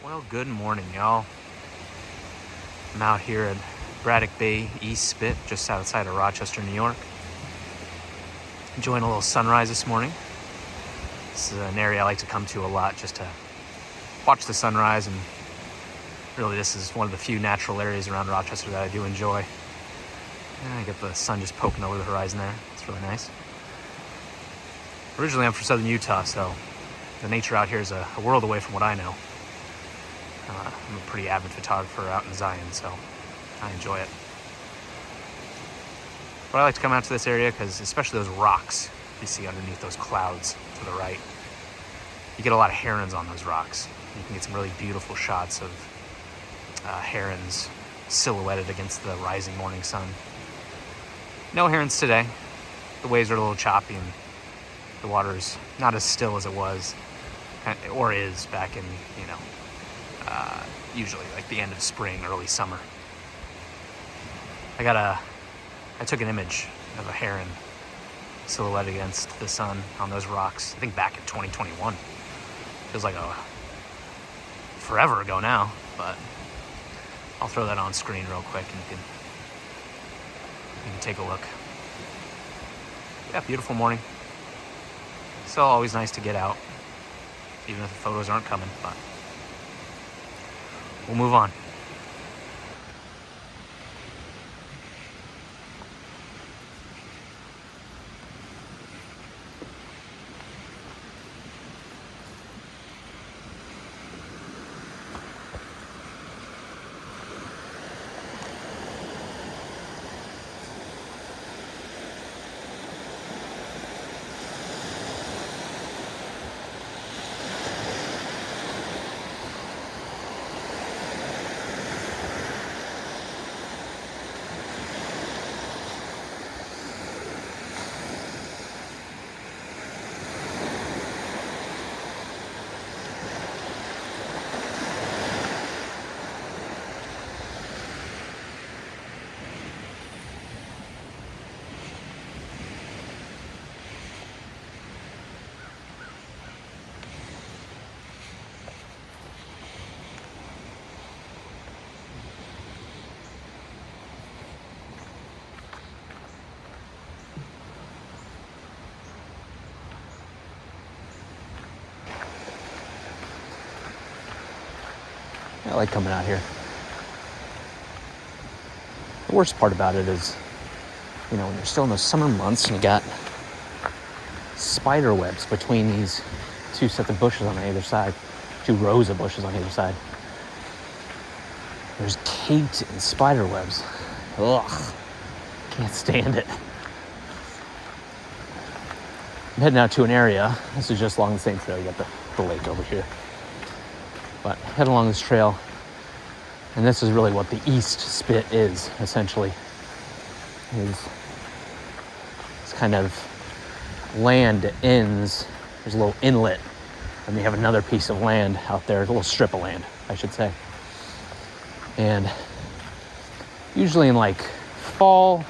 Well, good morning, y'all. I'm out here at Braddock Bay, East Spit, just outside of Rochester, New York. Enjoying a little sunrise this morning. This is an area I like to come to a lot just to watch the sunrise, and really this is one of the few natural areas around Rochester that I do enjoy. And I get the sun just poking over the horizon there. It's really nice. Originally I'm from southern Utah, so the nature out here is a world away from what I know. I'm a pretty avid photographer out in Zion, so I enjoy it. But I like to come out to this area because especially those rocks you see underneath those clouds to the right, you get a lot of herons on those rocks. You can get some really beautiful shots of herons silhouetted against the rising morning sun. No herons today. The waves are a little choppy and the water is not as still as it was or is back in, usually like the end of spring, early summer. I took an image of a heron silhouetted against the sun on those rocks, I think back in 2021. Feels like forever ago now, but I'll throw that on screen real quick and you can take a look. Yeah, beautiful morning. Still always nice to get out, even if the photos aren't coming, but we'll move on. I like coming out here. The worst part about it is, when you're still in those summer months and you got spider webs between these two sets of bushes on either side, two rows of bushes on either side. There's caked in spider webs. Ugh, can't stand it. I'm heading out to an area. This is just along the same trail. You got the lake over here. But head along this trail, and this is really what the East Spit is, essentially. It's kind of land that ends, there's a little inlet, and you have another piece of land out there, a little strip of land, I should say. And usually in like fall,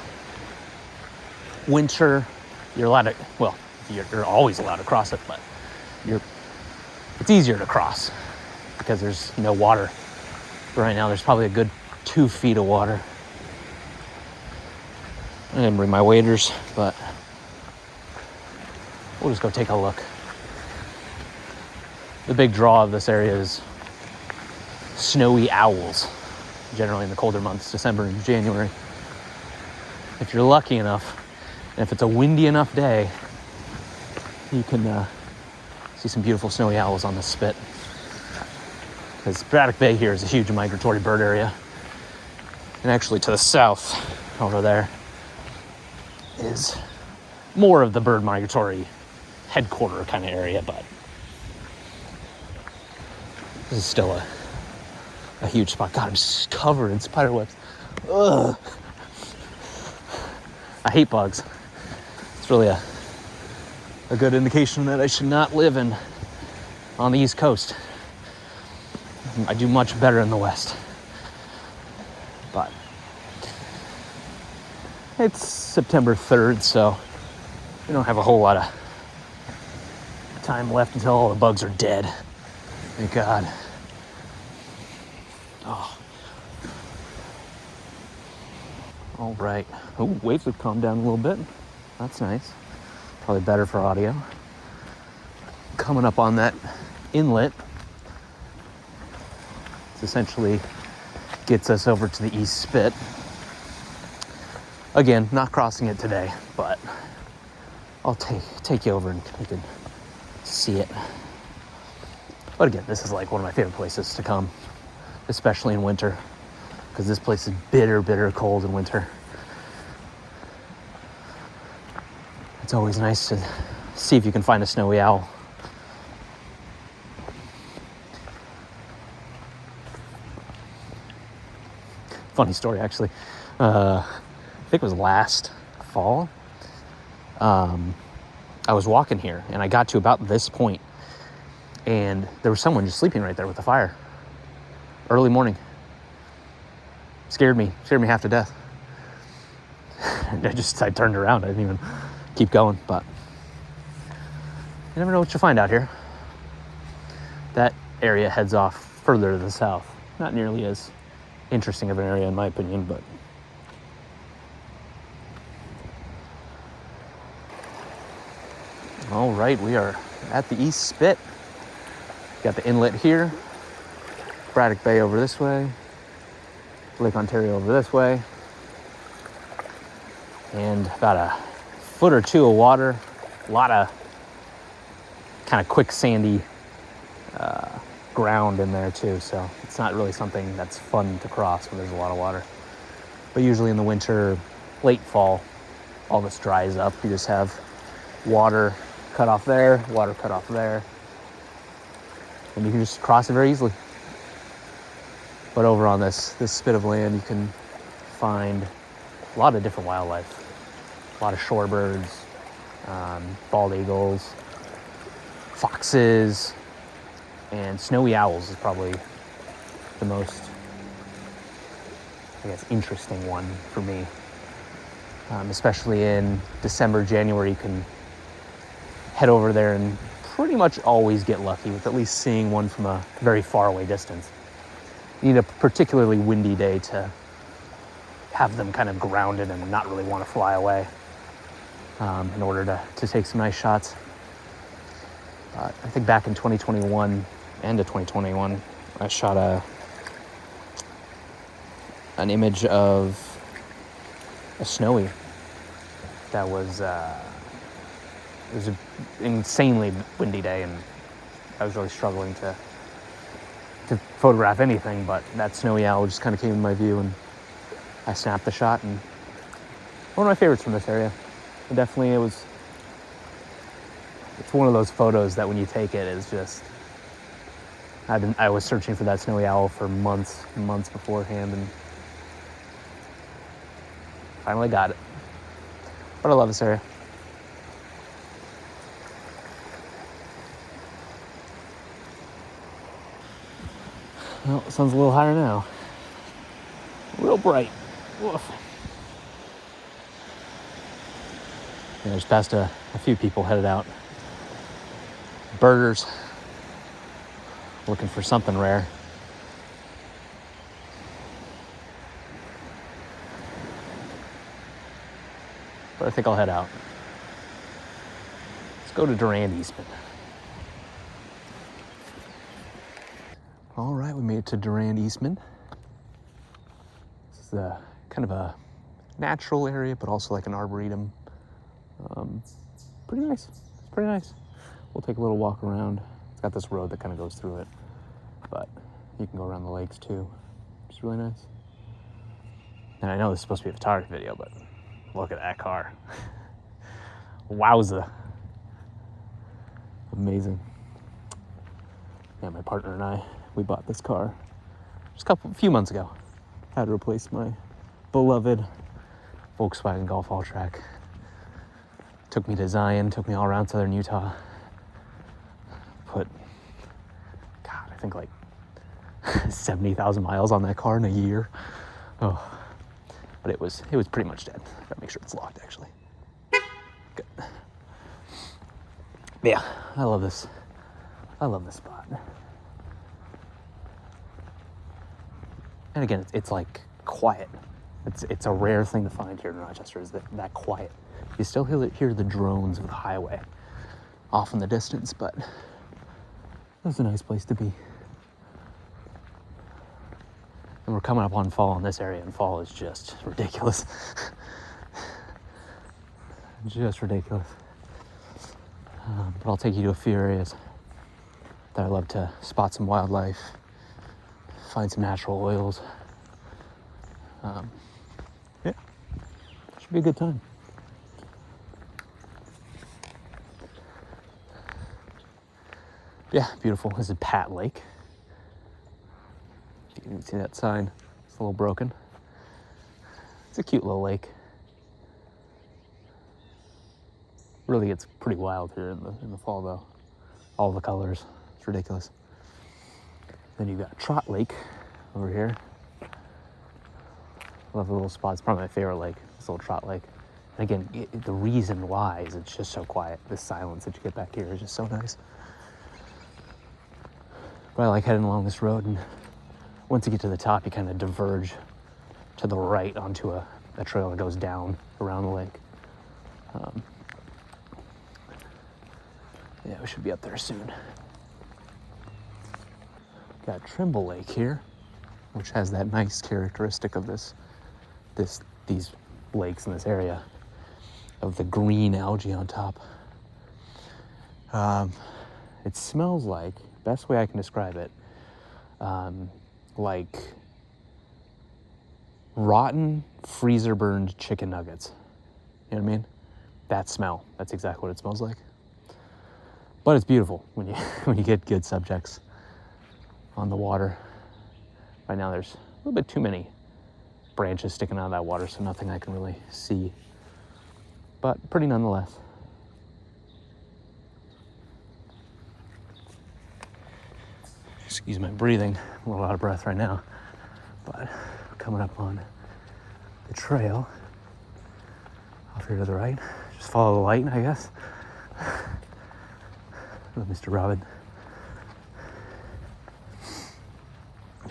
winter, you're allowed to, well, you're always allowed to cross it, but it's easier to cross because there's no water. But right now there's probably a good 2 feet of water. I didn't bring my waders, but we'll just go take a look. The big draw of this area is snowy owls, generally in the colder months, December and January. If you're lucky enough, and if it's a windy enough day, you can see some beautiful snowy owls on this spit. Because Braddock Bay here is a huge migratory bird area. And actually to the south, over there, is more of the bird migratory headquarter kind of area, but this is still a huge spot. God, I'm just covered in spider webs. Ugh. I hate bugs. It's really a good indication that I should not live on the East Coast. I do much better in the West. But it's September 3rd, so we don't have a whole lot of time left until all the bugs are dead. Thank God. Oh. All right. Oh, waves have calmed down a little bit. That's nice. Probably better for audio. Coming up on that inlet. It's essentially gets us over to the East Spit. Again, not crossing it today, but I'll take you over and you can see it. But again, this is like one of my favorite places to come, especially in winter, because this place is bitter cold in winter. It's always nice to see if you can find a snowy owl. Funny story, actually. I think it was last fall. I was walking here and I got to about this point and there was someone just sleeping right there with the fire. Early morning. Scared me half to death. I turned around. I didn't even keep going, but you never know what you'll find out here. That area heads off further to the south. Not nearly as interesting of an area in my opinion, but all right, we are at the East Spit. Got the inlet here, Braddock Bay over this way, Lake Ontario over this way, and about a foot or two of water. A lot of kind of quick sandy ground in there too, so it's not really something that's fun to cross when there's a lot of water. But usually in the winter, late fall, all this dries up. You just have water cut off there, water cut off there, and you can just cross it very easily. But over on this spit of land, you can find a lot of different wildlife. A lot of shorebirds, bald eagles, foxes, and snowy owls is probably the most, I guess, interesting one for me. Especially in December, January, you can head over there and pretty much always get lucky with at least seeing one from a very far away distance. You need a particularly windy day to have them kind of grounded and not really want to fly away in order to take some nice shots. I think back in 2021, end of 2021, I shot an image of a snowy that was, it was an insanely windy day, and I was really struggling to photograph anything, but that snowy owl just kind of came in my view, and I snapped the shot, and one of my favorites from this area. And definitely it's one of those photos that when you take it, it's just, I was searching for that snowy owl for months and months beforehand, and finally got it. But I love this area. Well, the sun's a little higher now. Real bright. Woof. Yeah, just passed a few people headed out. Birders. Looking for something rare. But I think I'll head out. Let's go to Durand, Eastman. All right, we made it to Durand, Eastman. This is kind of a natural area, but also like an arboretum. Pretty nice. It's pretty nice. We'll take a little walk around. It's got this road that kind of goes through it, but you can go around the lakes too. It's really nice. And I know this is supposed to be a photography video, but look at that car. Wowza. Amazing. Yeah, my partner and I, we bought this car just a few months ago. Had to replace my beloved Volkswagen Golf All-Track. Took me to Zion, took me all around southern Utah. Put, God, I think like 70,000 miles on that car in a year. Oh, but it was pretty much dead. Gotta make sure it's locked, actually. Good. Yeah, I love this. I love this spot. And again, it's like quiet. It's a rare thing to find here in Rochester, is that quiet. You still hear the drones of the highway off in the distance, but it's a nice place to be. And we're coming up on fall in this area, and fall is just ridiculous. Just ridiculous. But I'll take you to a few areas that I love to spot some wildlife, find some natural oils. Yeah, should be a good time. Yeah, beautiful. This is Pat Lake. If you can see that sign, it's a little broken. It's a cute little lake. Really gets pretty wild here in the fall though. All the colors, it's ridiculous. Then you've got Trot Lake over here. Love the little spots. Probably my favorite lake, this little Trot Lake. And again, the reason why is it's just so quiet. The silence that you get back here is just so nice. But I like heading along this road, and once you get to the top, you kind of diverge to the right onto a trail that goes down around the lake. Yeah, we should be up there soon. Got Trimble Lake here, which has that nice characteristic of these lakes in this area, of the green algae on top. It smells like, best way I can describe it, like rotten freezer burned chicken nuggets. You know what I mean? That smell, that's exactly what it smells like. But it's beautiful when you get good subjects on the water. Right now there's a little bit too many branches sticking out of that water, so nothing I can really see. But pretty nonetheless. Excuse my breathing, I'm a little out of breath right now. But coming up on the trail off here to the right. Just follow the light, I guess. Mr. Robin.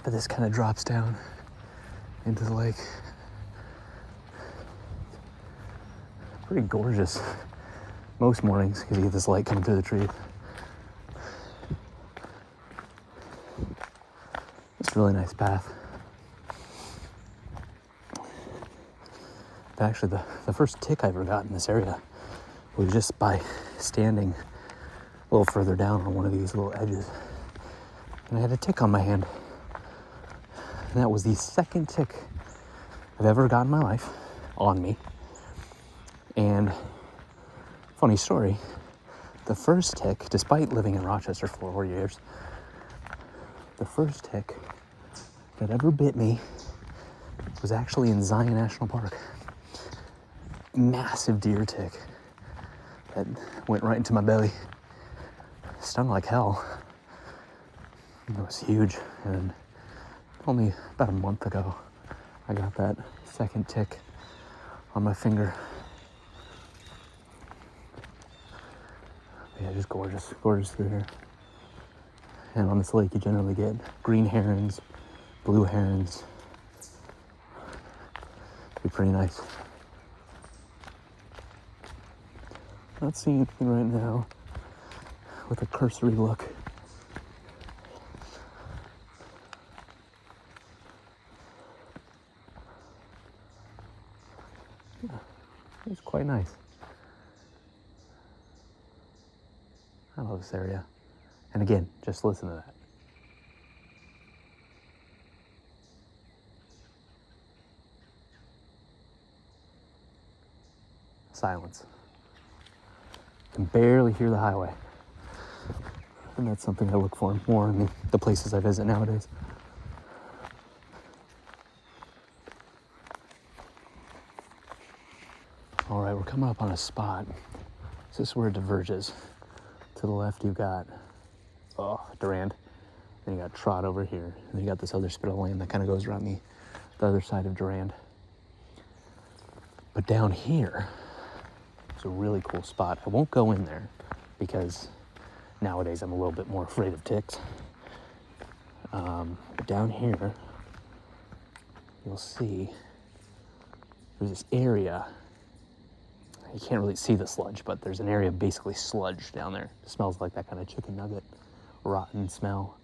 But this kind of drops down into the lake. Pretty gorgeous most mornings because you get this light coming through the trees. It's a really nice path. But actually, the first tick I ever got in this area was just by standing a little further down on one of these little edges. And I had a tick on my hand. And that was the second tick I've ever gotten in my life on me. And funny story, the first tick, despite living in Rochester for 4 years, the first tick that ever bit me was actually in Zion National Park. Massive deer tick that went right into my belly. Stung like hell. It was huge, and only about a month ago I got that second tick on my finger. Yeah, just gorgeous through here. And on this lake you generally get green herons, blue herons. Be pretty nice. Not seeing anything right now with a cursory look. Yeah, it's quite nice. I love this area. And again, just listen to that. Silence. You can barely hear the highway. And that's something I look for more in the places I visit nowadays. All right, we're coming up on a spot. This is where it diverges. To the left, you've got Durand. Then you got Trot over here. And then you got this other spit of land that kind of goes around the other side of Durand. But down here is a really cool spot. I won't go in there because nowadays I'm a little bit more afraid of ticks. But down here you'll see there's this area. You can't really see the sludge, but there's an area of basically sludge down there. It smells like that kind of chicken nugget, rotten smell.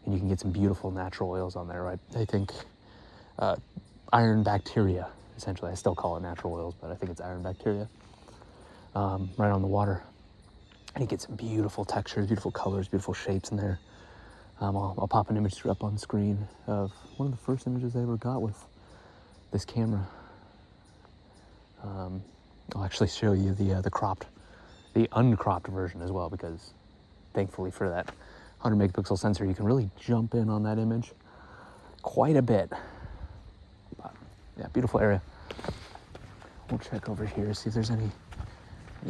And you can get some beautiful natural oils on there, right? I think iron bacteria, essentially. I still call it natural oils, but I think it's iron bacteria. Right on the water. And you get some beautiful textures, beautiful colors, beautiful shapes in there. I'll pop an image up on the screen of one of the first images I ever got with this camera. I'll actually show you the uncropped version as well, because thankfully for that 100 megapixel sensor, you can really jump in on that image quite a bit. But yeah, beautiful area. We'll check over here, see if there's any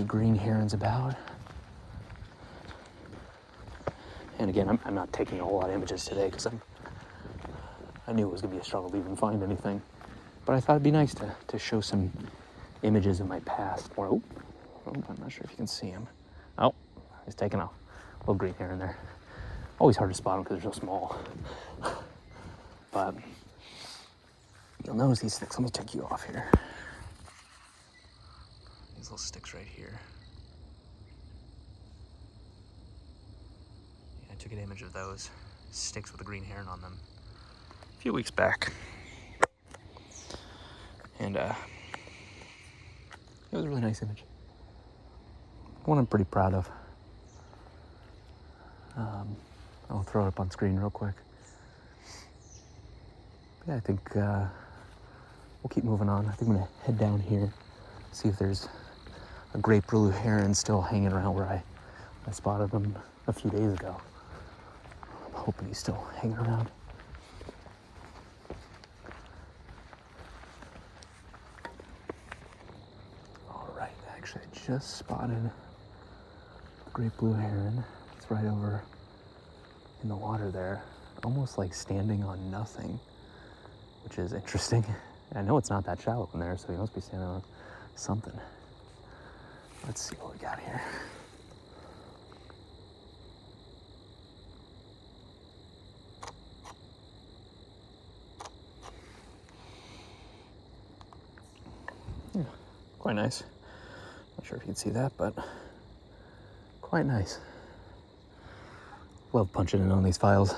green herons about. And again, I'm not taking a whole lot of images today because I knew it was gonna be a struggle to even find anything. But I thought it'd be nice to show some images of my past. Or, I'm not sure if you can see him. Oh, he's taking a little green heron there. Always hard to spot them because they're so small. But you'll notice these sticks. Let me take you off here. These little sticks right here. Yeah, I took an image of those sticks with a green heron on them a few weeks back. And it was a really nice image. One I'm pretty proud of. I'll throw it up on screen real quick. Yeah, I think we'll keep moving on. I think I'm gonna head down here, see if there's a great blue heron still hanging around where I spotted him a few days ago. I'm hoping he's still hanging around. All right, actually I just spotted the great blue heron. It's right over in the water there, almost like standing on nothing, which is interesting. I know it's not that shallow in there, so he must be standing on something. Let's see what we got here. Yeah, quite nice. Not sure if you can see that, but quite nice. Love punching in on these files.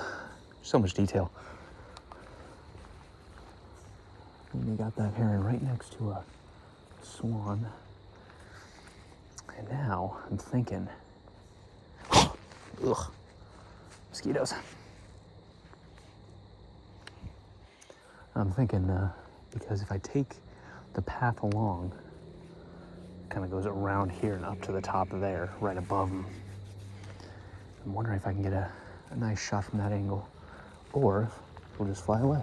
So much detail. And we got that heron right next to a swan. And now I'm thinking, ugh, mosquitoes. I'm thinking, because if I take the path along, it kind of goes around here and up to the top there, right above them. I'm wondering if I can get a nice shot from that angle, or we'll just fly away.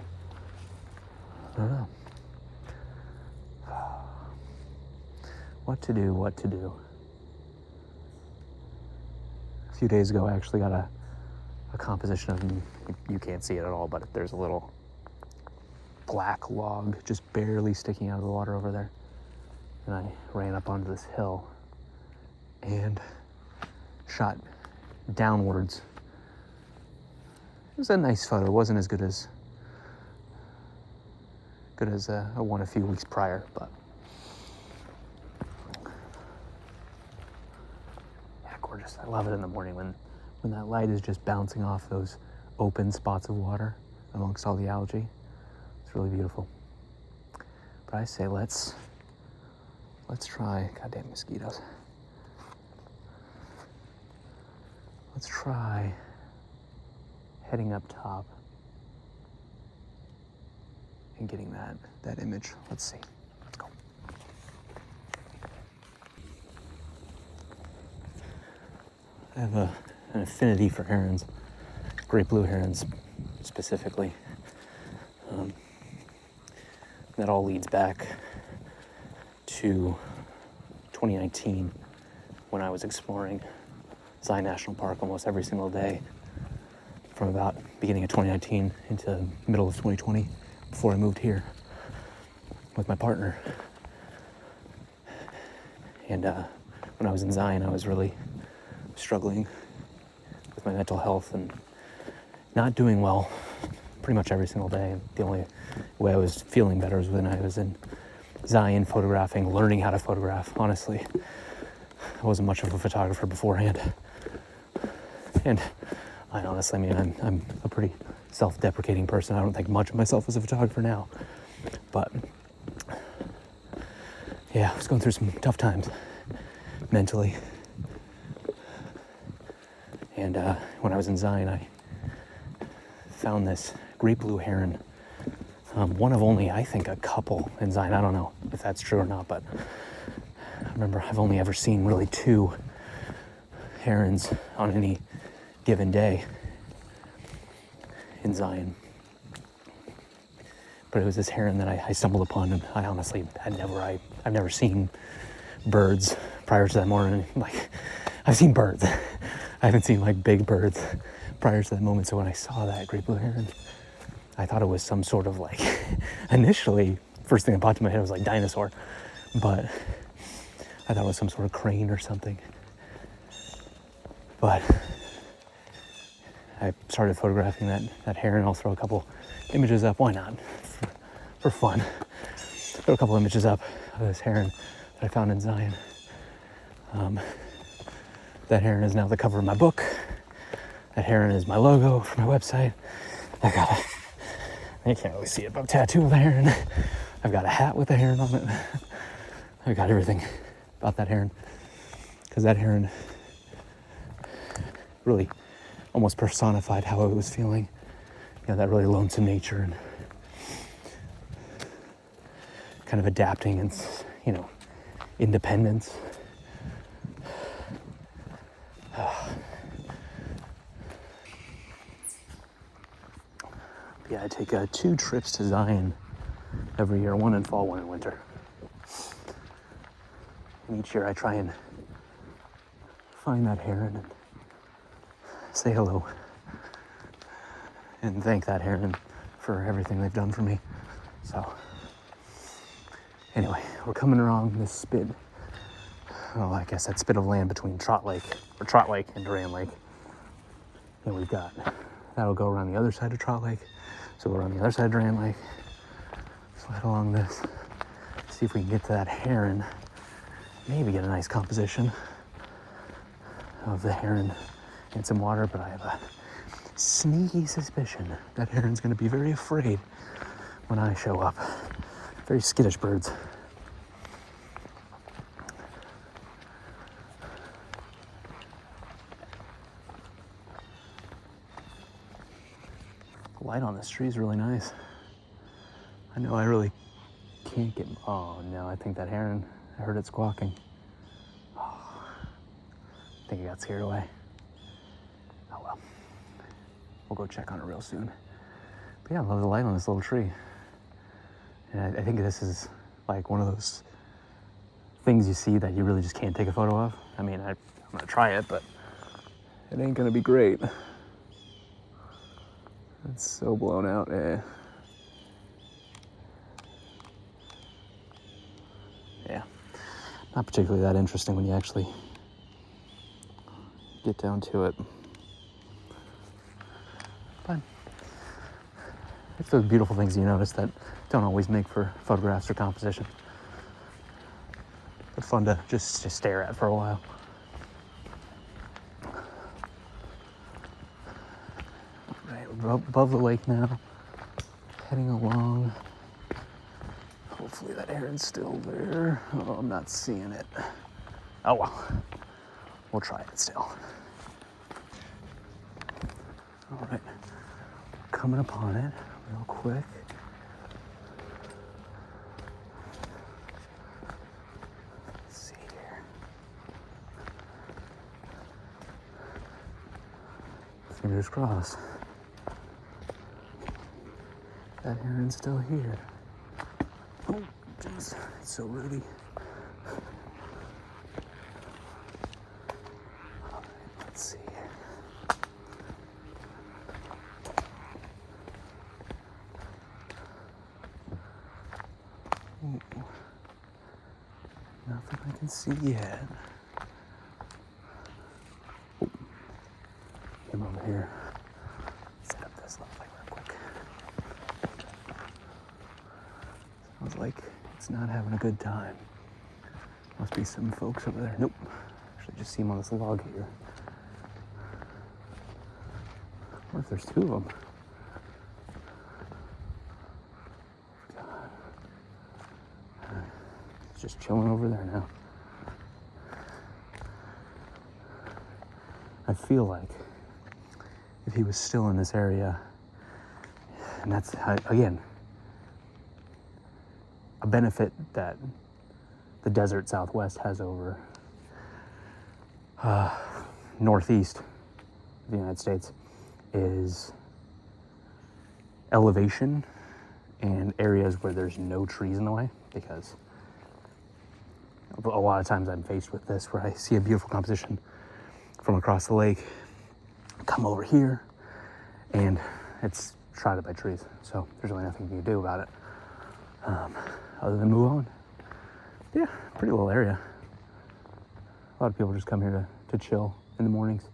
I don't know. What to do. A few days ago, I actually got a composition of them. You can't see it at all, but there's a little black log just barely sticking out of the water over there. And I ran up onto this hill and shot downwards. It was a nice photo. It wasn't as good as one a few weeks prior, but yeah, gorgeous. I love it in the morning when that light is just bouncing off those open spots of water amongst all the algae. It's really beautiful. But I say let's try, goddamn mosquitoes. Let's try heading up top and getting that image. Let's see. Let's go. I have an affinity for herons, great blue herons specifically. That all leads back to 2019 when I was exploring Zion National Park almost every single day from about beginning of 2019 into middle of 2020 before I moved here with my partner. And when I was in Zion, I was really struggling with my mental health and not doing well pretty much every single day. The only way I was feeling better was when I was in Zion photographing, learning how to photograph. Honestly, I wasn't much of a photographer beforehand. And I honestly mean, I'm a pretty self-deprecating person. I don't think much of myself as a photographer now. But yeah, I was going through some tough times mentally. And when I was in Zion, I found this great blue heron. One of only, I think, a couple in Zion. I don't know if that's true or not, but I remember I've only ever seen really 2 herons on any given day in Zion. But it was this heron that I stumbled upon, and I honestly I've never seen birds prior to that morning. Like, I've seen birds. I haven't seen like big birds prior to that moment. So when I saw that great blue heron, I thought it was some sort of like, initially, first thing that popped in my head was like dinosaur, but I thought it was some sort of crane or something. But I started photographing that heron. I'll throw a couple images up. Why not? For fun. Throw a couple images up of this heron that I found in Zion. That heron is now the cover of my book. That heron is my logo for my website. You can't really see it, but I'm tattooed with a heron. I've got a hat with a heron on it. I've got everything about that heron. Because that heron really almost personified how I was feeling. You know, that really lonesome nature and kind of adapting and, you know, independence. Yeah, I take 2 trips to Zion every year, one in fall, one in winter. And each year I try and find that heron and say hello and thank that heron for everything they've done for me. So anyway, we're coming around this spit. Oh, I guess that spit of land between Trot Lake and Durand Lake. And we've got, that'll go around the other side of Trot Lake. So we're on the other side of Durand Lake. Slide along this. See if we can get to that heron. Maybe get a nice composition of the heron in some water, but I have a sneaky suspicion that heron's gonna be very afraid when I show up. Very skittish birds. The light on this tree is really nice. I know I really can't get, oh no, I think that heron, I heard it squawking. Oh, I think it got scared away. Oh well, we'll go check on it real soon. But yeah, I love the light on this little tree. And I think this is like one of those things you see that you really just can't take a photo of. I mean, I'm gonna try it, but it ain't gonna be great. It's so blown out, Yeah, not particularly that interesting when you actually get down to it. But it's those beautiful things you notice that don't always make for photographs or composition. But fun to just stare at for a while. Right, we're above the lake now, heading along. Hopefully that heron's still there. Oh, I'm not seeing it. Oh well, we'll try it still. All right, coming upon it real quick. Let's see here. Fingers crossed. That heron's still here. Oh, jeez, it's so rooty. All right, let's see. Ooh. Nothing I can see yet. Oh. Come over here. Set up this little light real quick. Sounds like it's not having a good time. Must be some folks over there. Nope. Actually, just see them on this log here. What if there's two of them? It's just chilling over there now. I feel like if he was still in this area, and that's, again, a benefit that the desert Southwest has over northeast of the United States is elevation and areas where there's no trees in the way, because a lot of times I'm faced with this where I see a beautiful composition from across the lake, come over here, and it's shrouded by trees. So there's really nothing you can do about it other than move on. Yeah, pretty little area. A lot of people just come here to chill in the mornings.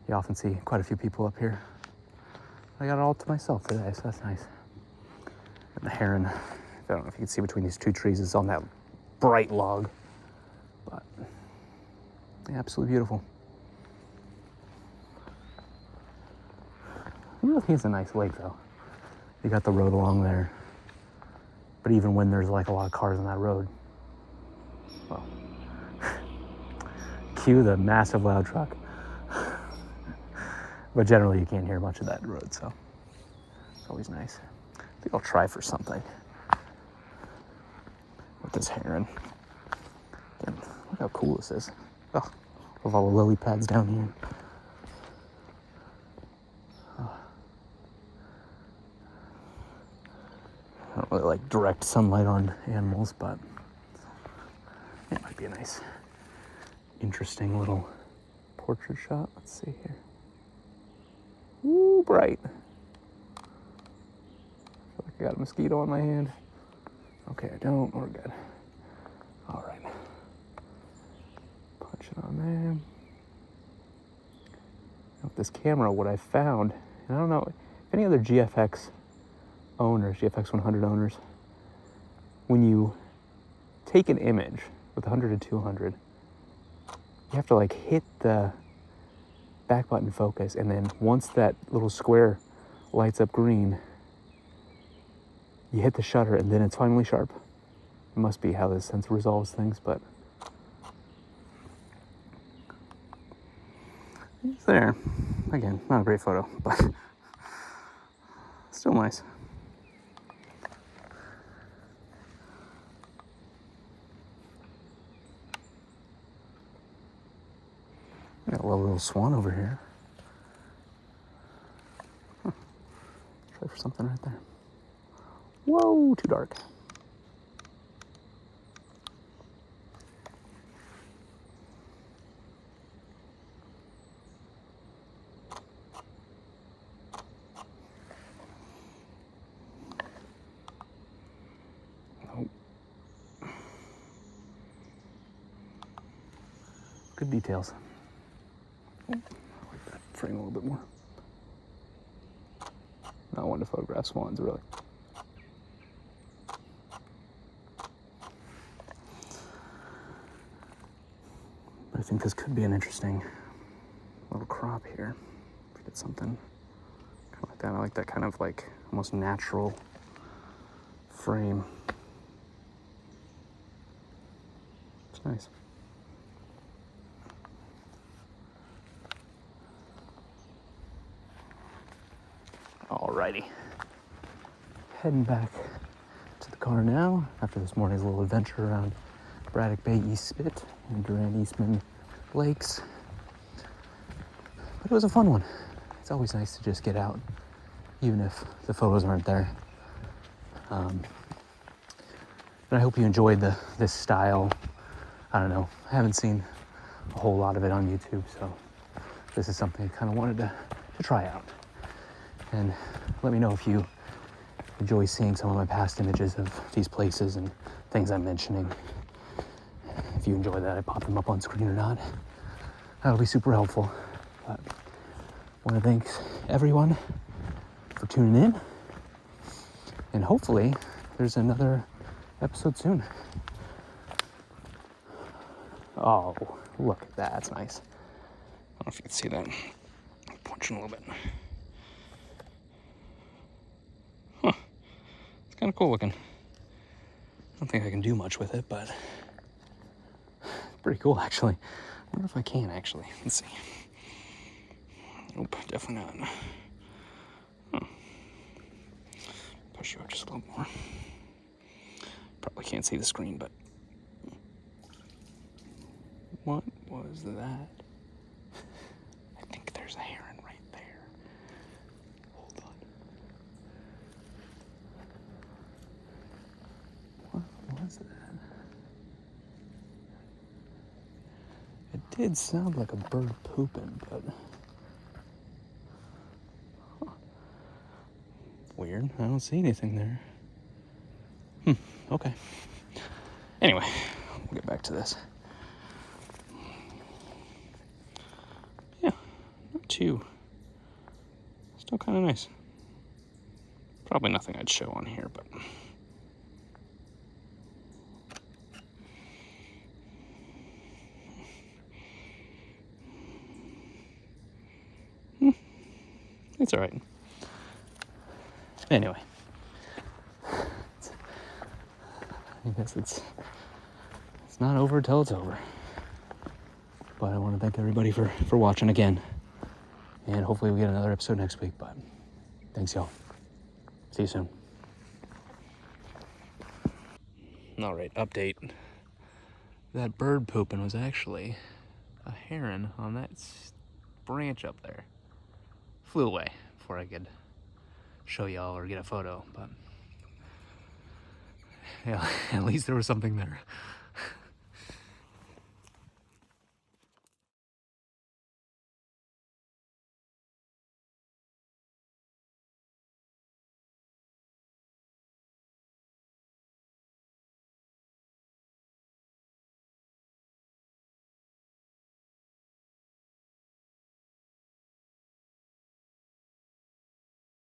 You often see quite a few people up here. I got it all to myself today, so that's nice. And the heron, I don't know if you can see between these two trees, is on that bright log. But yeah, absolutely beautiful. It really is a nice lake though. You got the road along there. But even when there's like a lot of cars on that road, well, cue the massive loud truck. But generally you can't hear much of that road, so it's always nice. I think I'll try for something with this heron. Again, look how cool this is. Oh, with all the lily pads down here. Oh. I don't really like direct sunlight on animals, but it might be a nice, interesting little portrait shot. Let's see here. Ooh, bright. I feel like I got a mosquito on my hand. Okay, I don't. We're good. All right. Punch it on there. Now with this camera, what I found, and I don't know if any other GFX owners, GFX 100 owners, when you take an image with 100 to 200, you have to like hit the back button focus, and then once that little square lights up green, you hit the shutter, and then it's finally sharp. It must be how this sensor resolves things, but it's there. Again, not a great photo, but still nice. Got a little swan over here. Huh. Try for something right there. Whoa, too dark. Nope. Good details. I like that frame a little bit more. Not one to photograph swans, really. But I think this could be an interesting little crop here. If we did something kind of like that. I like that kind of like almost natural frame. It's nice. Alrighty, heading back to the car now after this morning's little adventure around Braddock Bay, Spit, and Durand, Eastman lakes. But it was a fun one. It's always nice to just get out, even if the photos aren't there. And I hope you enjoyed this style. I don't know, I haven't seen a whole lot of it on YouTube, so this is something I kind of wanted to try out. And let me know if you enjoy seeing some of my past images of these places and things I'm mentioning. If you enjoy that, I pop them up on screen or not. That'll be super helpful. But I want to thank everyone for tuning in. And hopefully there's another episode soon. Oh, look at that. That's nice. I don't know if you can see that. I'm punching a little bit. Huh. It's kind of cool looking. I don't think I can do much with it, but it's pretty cool, actually. I wonder if I can, actually. Let's see. Nope, definitely not. Huh. Push you up just a little more. Probably can't see the screen, but what was that? I think there's a heron right there. Hold on. What was that? It did sound like a bird pooping, but weird. I don't see anything there. Okay. Anyway, we'll get back to this. Yeah, not too. Still kind of nice. Probably nothing I'd show on here, but it's all right. Anyway, I guess it's not over till it's over. But I want to thank everybody for watching again. And hopefully we get another episode next week. But thanks, y'all. See you soon. All right, update. That bird pooping was actually a heron on that branch up there. Flew away before I could show y'all or get a photo. But yeah, at least there was something there.